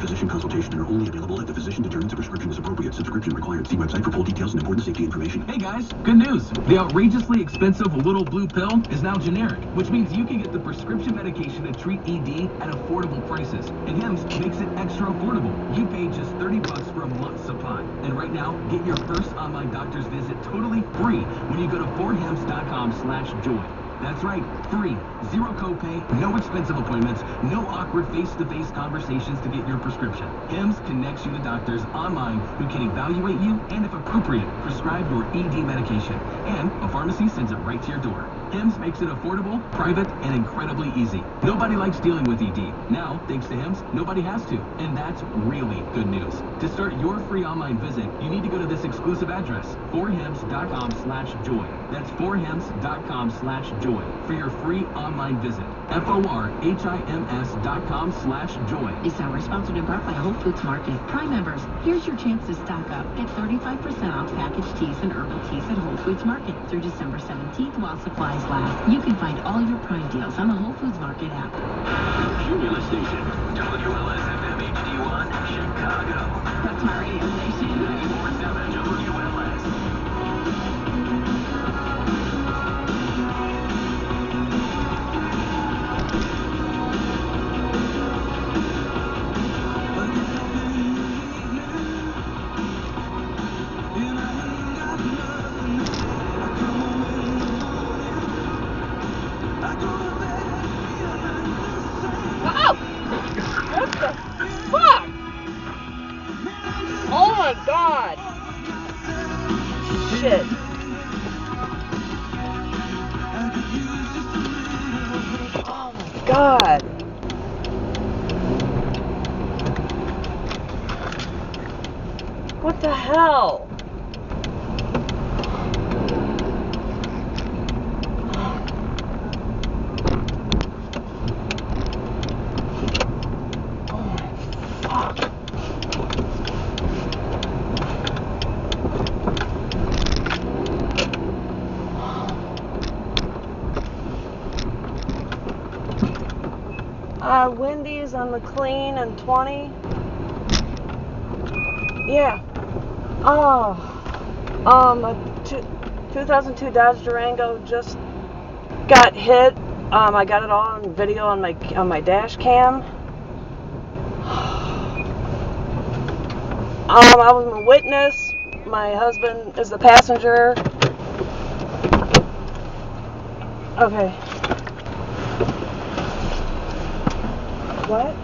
and physician consultation and are only available if the physician determines a prescription is appropriate. Subscription required. See website for full details and important safety information. Hey guys, good news. The outrageously expensive little blue pill is now generic, which means you can get the prescription medication to treat ED at affordable prices. And Hims makes it extra affordable. You pay just $30 for a month's supply. And right now, get your first online doctor's visit totally free when you go to 4hims.com/joy. That's right, free, zero copay, no expensive appointments, no awkward face-to-face conversations to get your prescription. Hims connects you to doctors online who can evaluate you and, if appropriate, prescribe your ED medication. And a pharmacy sends it right to your door. Hims makes it affordable, private, and incredibly easy. Nobody likes dealing with ED. Now, thanks to Hims, nobody has to. And that's really good news. To start your free online visit, you need to go to this exclusive address, 4hims.com/joy. That's 4hims.com/joy for your free online visit. FORHIMS.com/joy. Is our sponsored in part by Whole Foods Market. Prime members, here's your chance to stock up. Get 35% off packaged teas and herbal teas at Whole Foods Market through December 17th while supplies last. You can find all your Prime deals on the Whole Foods Market app. Cumulus Station, WLS FM HD1, Chicago. That's my radio station. 94.7 WLS. What the fuck? Oh my god. Shit. Oh my god. What the hell? Wendy's on McLean and 20. Yeah. Oh. A 2002 Dodge Durango just got hit. I got it all on video on my dash cam. I was a witness. My husband is the passenger. Okay. What?